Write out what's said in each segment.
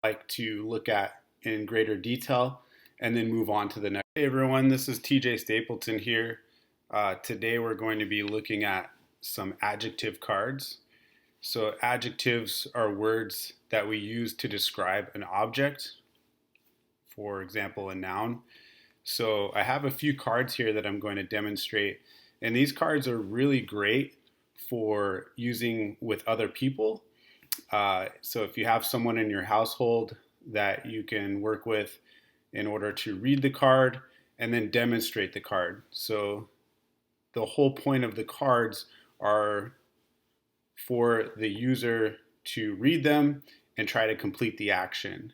like to look at in greater detail and then move on to the next. Hey everyone, this is TJ Stapleton here. Today we're going to be looking at some adjective cards. So adjectives are words that we use to describe an object, for example, a noun. So I have a few cards here that I'm going to demonstrate, and these cards are really great for using with other people. So if you have someone in your household that you can work with in order to read the card and then demonstrate the card. So the whole point of the cards are for the user to read them and try to complete the action.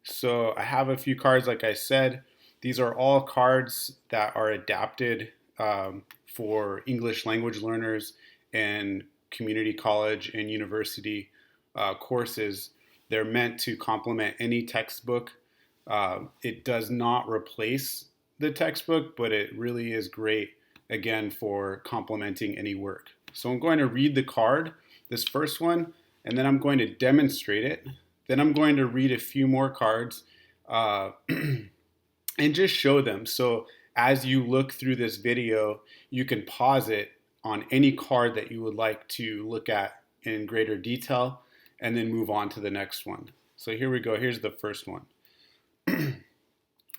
So I have a few cards, like I said. These are all cards that are adapted for English language learners and community college and university courses. They're meant to complement any textbook. It does not replace the textbook, but it really is great, again, for complementing any work. So I'm going to read the card, this first one, and then I'm going to demonstrate it. Then I'm going to read a few more cards and just show them. So as you look through this video, you can pause it on any card that you would like to look at in greater detail and then move on to the next one. So here we go. Here's the first one.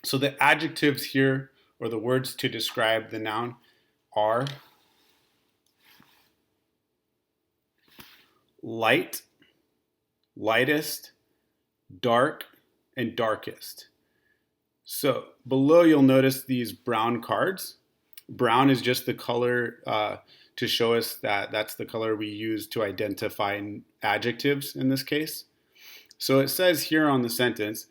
So the adjectives here, or the words to describe the noun, are light, lightest, dark, and darkest. So below you'll notice these brown cards. Brown is just the color to show us that that's the color we use to identify adjectives in this case. So it says here on the sentence,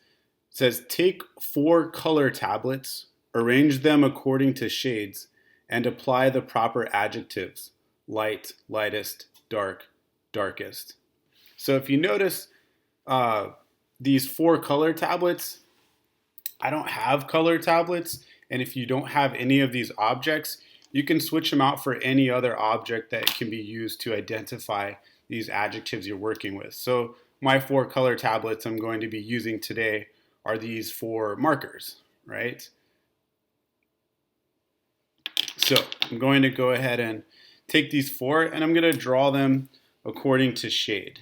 it says, take 4 color tablets, arrange them according to shades, and apply the proper adjectives: light, lightest, dark, darkest. So if you notice these 4 color tablets, I don't have color tablets, and if you don't have any of these objects, you can switch them out for any other object that can be used to identify these adjectives you're working with. So my 4 color tablets I'm going to be using today are these 4 markers, right? So I'm going to go ahead and take these 4 and I'm going to draw them according to shade.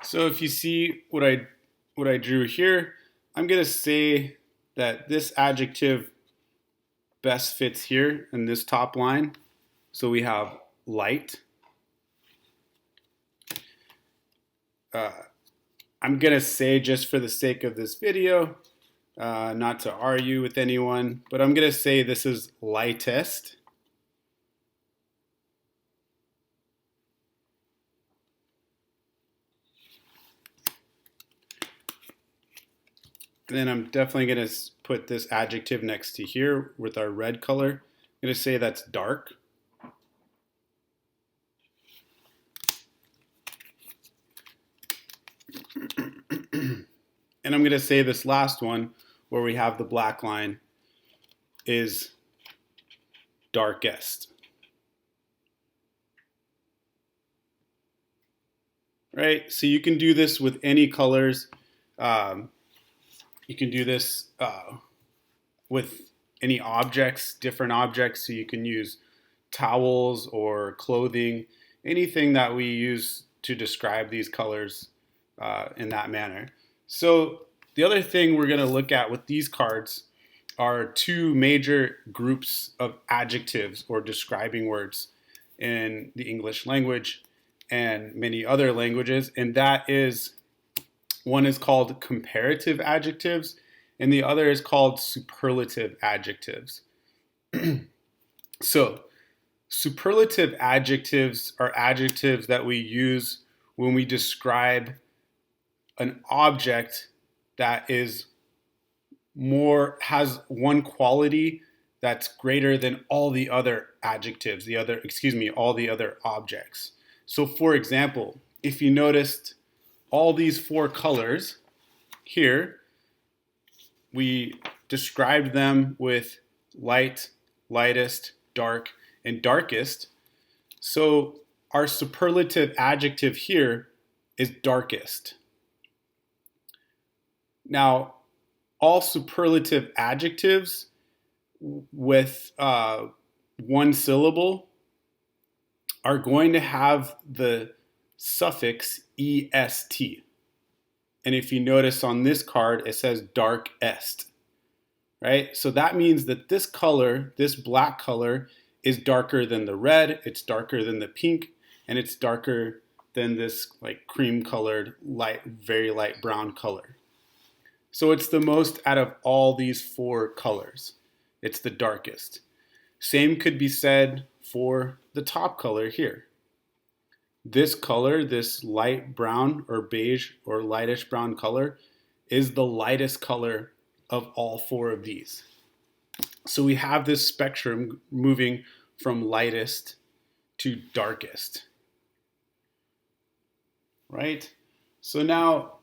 So if you see what I drew here, I'm going to say that this adjective best fits here in this top line. So we have light. I'm going to say, just for the sake of this video, not to argue with anyone, but I'm going to say this is lightest. Then I'm definitely going to put this adjective next to here with our red color. I'm going to say that's dark. And I'm going to say this last one, where we have the black line, is darkest. Right? So you can do this with any colors. You can do this with any objects, different objects. So you can use towels or clothing, anything that we use to describe these colors in that manner. So the other thing we're going to look at with these cards are 2 major groups of adjectives or describing words in the English language and many other languages, and that is, one is called comparative adjectives and the other is called superlative adjectives. So superlative adjectives are adjectives that we use when we describe an object that is more, has one quality that's greater than all the other adjectives, all the other objects. So for example, if you noticed all these four colors here, we described them with light, lightest, dark, and darkest. So our superlative adjective here is darkest. Now, all superlative adjectives with one syllable are going to have the suffix est. And if you notice on this card, it says darkest, right? So that means that this color, this black color, is darker than the red, it's darker than the pink, and it's darker than this like cream colored, light, very light brown color. So it's the most out of all these four colors. It's the darkest. Same could be said for the top color here. This color, this light brown or beige or lightish brown color, is the lightest color of all four of these. So we have this spectrum moving from lightest to darkest, right? So now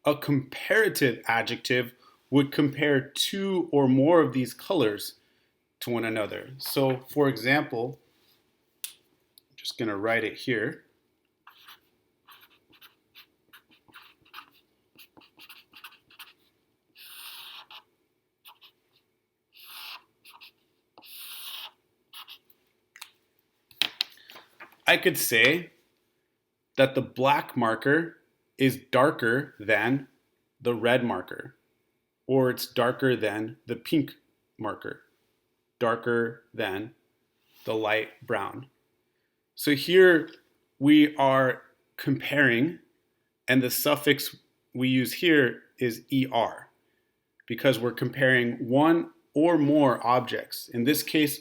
a comparative adjective would compare two or more of these colors to one another. So for example, I'm just going to write it here. I could say that the black marker is darker than the red marker, or it's darker than the pink marker, darker than the light brown. So here we are comparing, and the suffix we use here is er, because we're comparing one or more objects. In this case,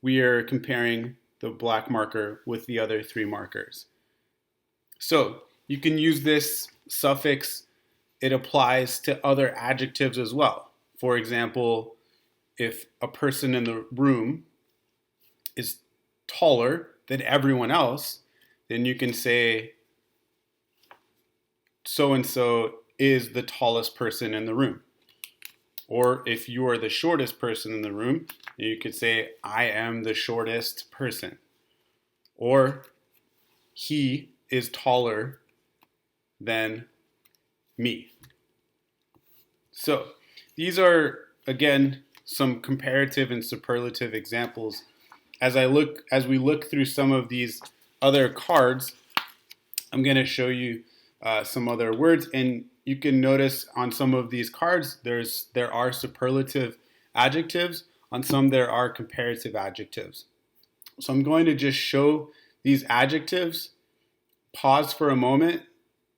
we are comparing the black marker with the other three markers. So you can use this suffix. It applies to other adjectives as well. For example, if a person in the room is taller than everyone else, then you can say so-and-so is the tallest person in the room. Or if you are the shortest person in the room, you could say, I am the shortest person. Or he is taller than me. So these are, again, some comparative and superlative examples. As we look through some of these other cards, I'm going to show you some other words, and you can notice on some of these cards there are superlative adjectives. On some there are comparative adjectives. So I'm going to just show these adjectives, pause for a moment,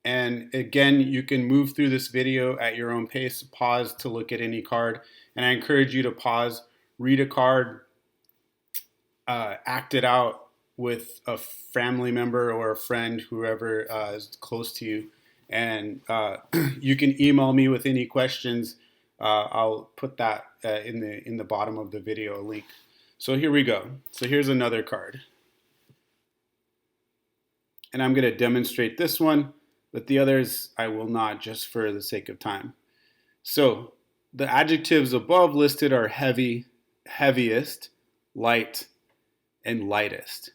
and again you can move through this video at your own pace. Pause to look at any card, and I encourage you to pause, read a card, act it out with a family member or a friend, whoever is close to you. And you can email me with any questions. I'll put that in the bottom of the video, a link. So here we go. So here's another card. And I'm going to demonstrate this one, but the others I will not, just for the sake of time. So the adjectives above listed are heavy, heaviest, light, and lightest.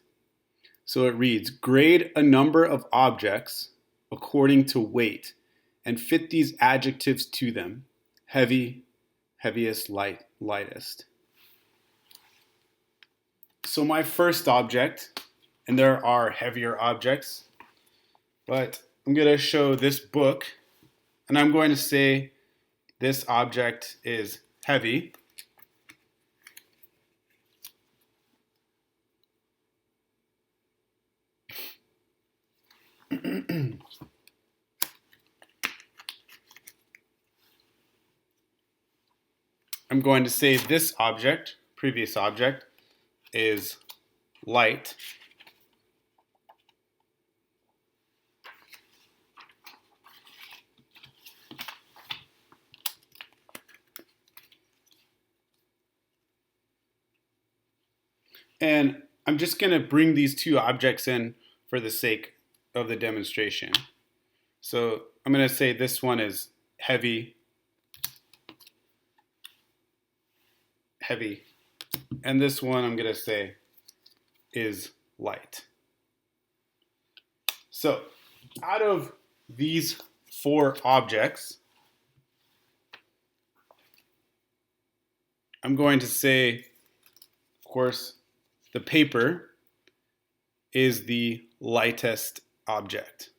So it reads, grade a number of objects according to weight and fit these adjectives to them. Heavy, heaviest, light, lightest. So my first object, and there are heavier objects, but I'm going to show this book, and I'm going to say this object is heavy. I'm going to say this object, previous object, is light. And I'm just going to bring these two objects in for the sake of the demonstration. So I'm going to say this one is heavy, heavy, and this one I'm going to say is light. So out of these four objects, I'm going to say, of course, the paper is the lightest object.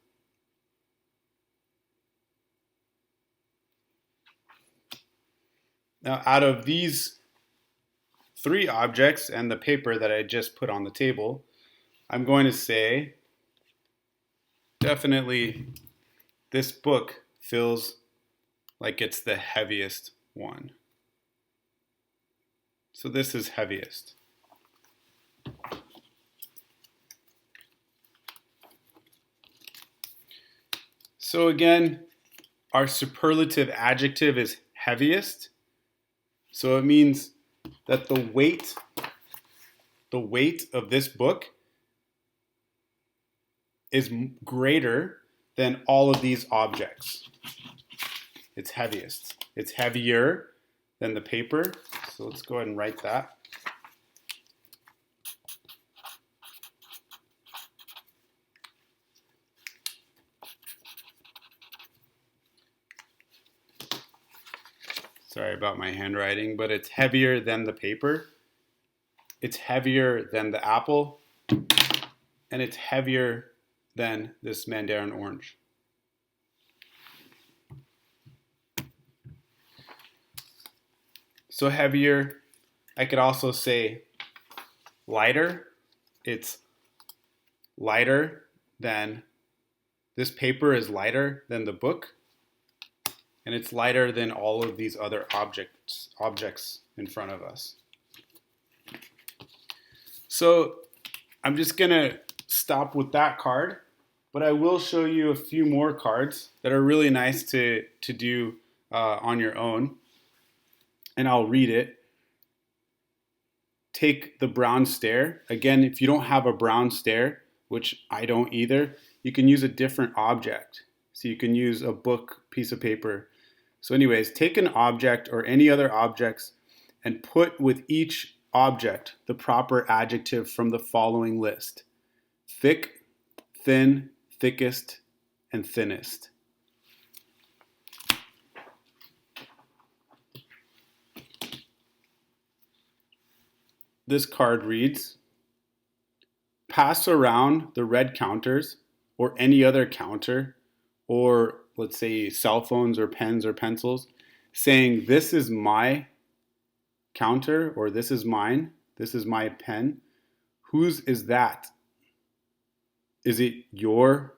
Now, out of these three objects and the paper that I just put on the table, I'm going to say definitely this book feels like it's the heaviest one. So this is heaviest. So again, our superlative adjective is heaviest. So it means that the weight of this book is greater than all of these objects. It's heaviest. It's heavier than the paper. So let's go ahead and write that. Sorry about my handwriting, but it's heavier than the paper. It's heavier than the apple. And it's heavier than this mandarin orange. So heavier, I could also say lighter. It's lighter than, this paper is lighter than the book. And it's lighter than all of these other objects in front of us. So I'm just going to stop with that card, but I will show you a few more cards that are really nice to do on your own. And I'll read it. Take the brown stare. Again, if you don't have a brown stare, which I don't either, you can use a different object. So you can use a book, piece of paper. So anyways, take an object or any other objects and put with each object the proper adjective from the following list: thick, thin, thickest, and thinnest. This card reads, pass around the red counters or any other counter, or let's say cell phones or pens or pencils, saying this is my counter or this is mine, this is my pen. Whose is that? Is it your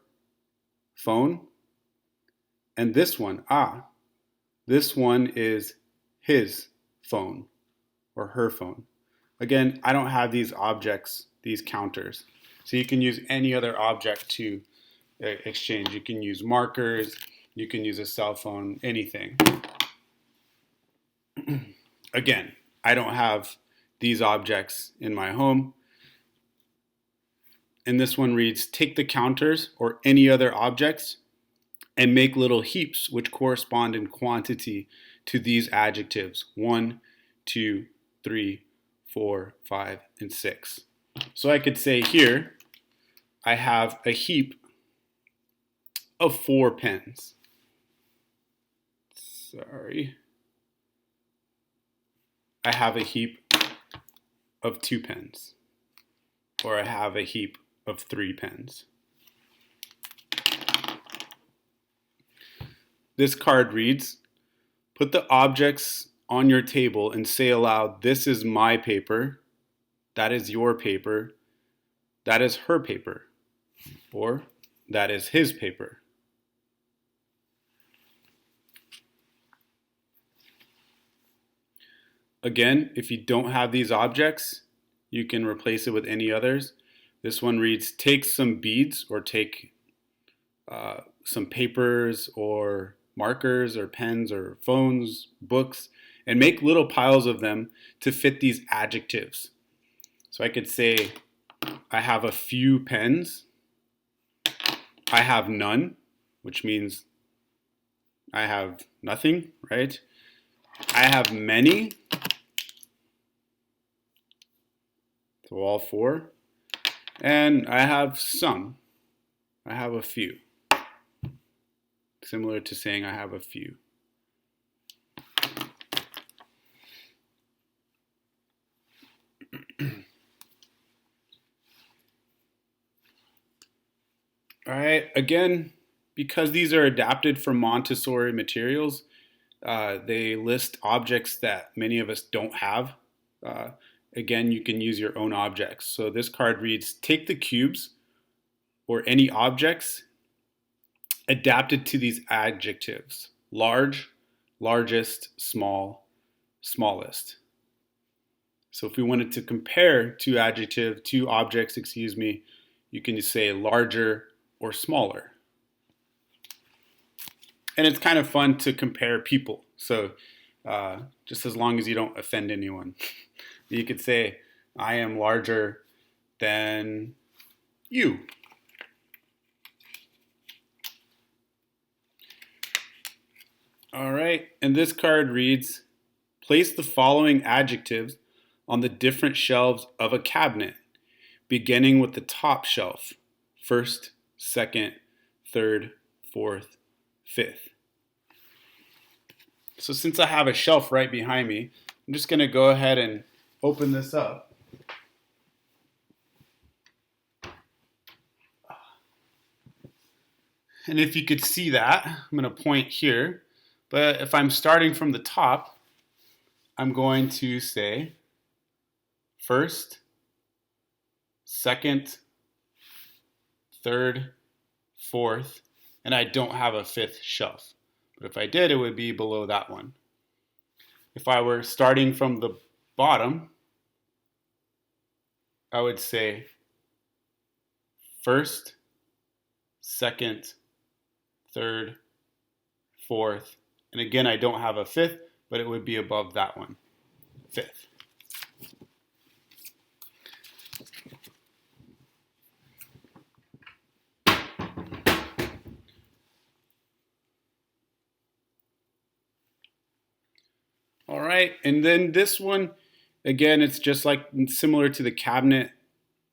phone? And this one, this one is his phone or her phone. Again, I don't have these objects, these counters. So you can use any other object to exchange. You can use markers, you can use a cell phone, anything. Again, I don't have these objects in my home. And this one reads, take the counters or any other objects and make little heaps which correspond in quantity to these adjectives: 1, 2, 3, 4, 5, and 6. So I could say here, I have a heap of 4 pens. Sorry. I have a heap of 2 pens. Or I have a heap of 3 pens. This card reads, put the objects on your table and say aloud, this is my paper, that is your paper, that is her paper, or that is his paper. Again, if you don't have these objects, you can replace it with any others. This one reads, take some beads or take some papers or markers or pens or phones, books, and make little piles of them to fit these adjectives. So I could say I have a few pens. I have none, which means I have nothing, right? I have many, so all four. And I have some. I have a few. Similar to saying I have a few. All right, again, because these are adapted from Montessori materials, they list objects that many of us don't have. Again, you can use your own objects. So this card reads, take the cubes or any objects adapted to these adjectives: large, largest, small, smallest. So if we wanted to compare two objects, you can just say larger or smaller. And it's kind of fun to compare people. So just as long as you don't offend anyone, you could say, I am larger than you. All right, and this card reads, place the following adjectives on the different shelves of a cabinet, beginning with the top shelf: first, second, third, fourth, fifth. So since I have a shelf right behind me, I'm just going to go ahead and open this up. And if you could see that, I'm going to point here. But if I'm starting from the top, I'm going to say first, second, third, fourth, and I don't have a fifth shelf. But if I did, it would be below that one. If I were starting from the bottom, I would say first, second, third, fourth, and again, I don't have a fifth, but it would be above that one, fifth. All right, and then this one, again, it's just like similar to the cabinet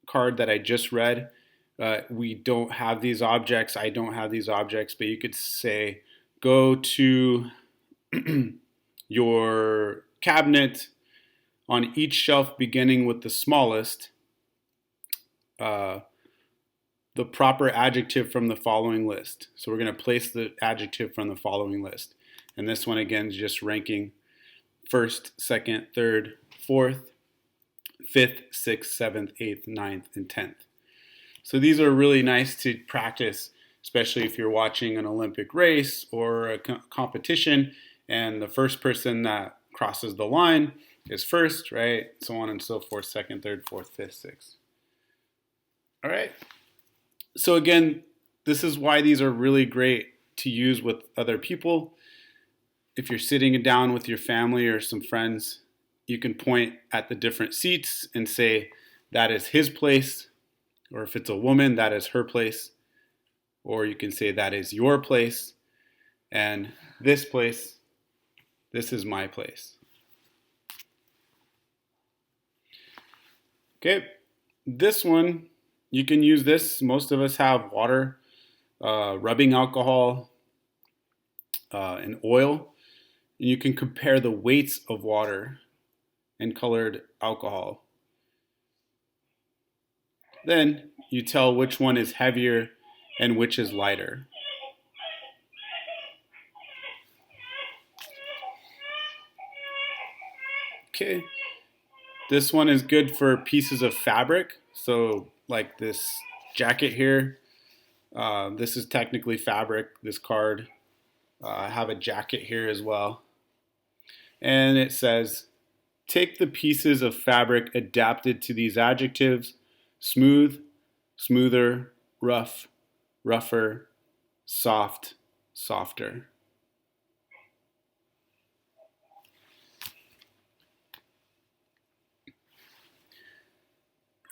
card that I just read. We don't have these objects. I don't have these objects, but you could say, go to your cabinet on each shelf beginning with the smallest, the proper adjective from the following list. So we're going to place the adjective from the following list. And this one, again, is just ranking first, second, third, fourth, fifth, sixth, seventh, eighth, ninth, and 10th. So these are really nice to practice, especially if you're watching an Olympic race or a competition and the first person that crosses the line is first, right? So on and so forth, second, third, fourth, fifth, sixth. All right. So again, this is why these are really great to use with other people. If you're sitting down with your family or some friends, you can point at the different seats and say, that is his place. Or if it's a woman, that is her place. Or you can say, that is your place. And this place, this is my place. Okay, this one, you can use this. Most of us have water, rubbing alcohol, and oil. And you can compare the weights of water and colored alcohol. Then you tell which one is heavier and which is lighter. Okay, this one is good for pieces of fabric. So like this jacket here, this is technically fabric, this card. I have a jacket here as well. And it says, take the pieces of fabric adapted to these adjectives: smooth, smoother, rough, rougher, soft, softer.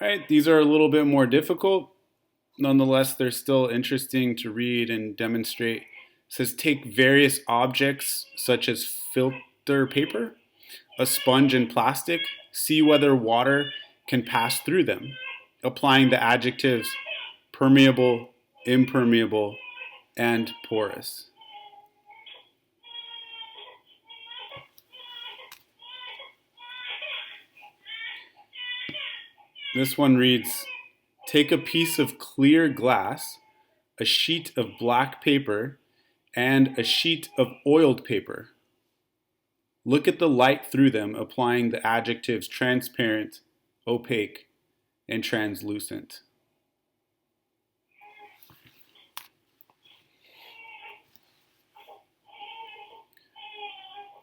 All right, these are a little bit more difficult. Nonetheless, they're still interesting to read and demonstrate. It says take various objects such as filter paper, a sponge and plastic, see whether water can pass through them, applying the adjectives permeable, impermeable, and porous. This one reads, take a piece of clear glass, a sheet of black paper, and a sheet of oiled paper. Look at the light through them, applying the adjectives transparent, opaque, and translucent.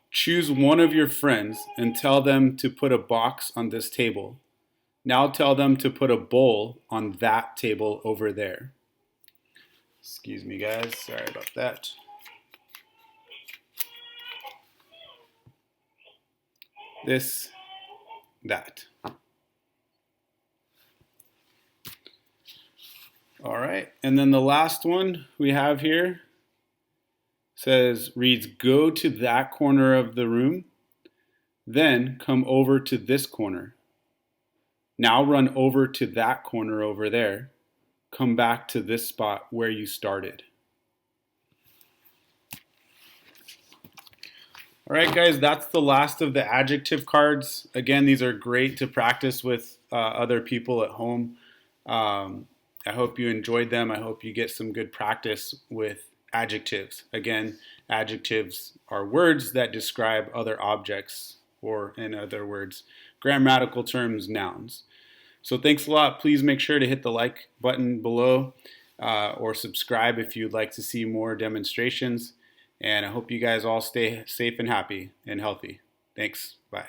Choose one of your friends and tell them to put a box on this table. Now tell them to put a bowl on that table over there. Excuse me, guys. Sorry about that. This, that. All right. And then the last one we have here reads, go to that corner of the room, then come over to this corner. Now run over to that corner over there. Come back to this spot where you started. All right, guys, that's the last of the adjective cards. Again, these are great to practice with other people at home. I hope you enjoyed them. I hope you get some good practice with adjectives. Again, adjectives are words that describe other objects, or in other words, grammatical terms, nouns. So thanks a lot. Please make sure to hit the like button below or subscribe if you'd like to see more demonstrations. And I hope you guys all stay safe and happy and healthy. Thanks. Bye.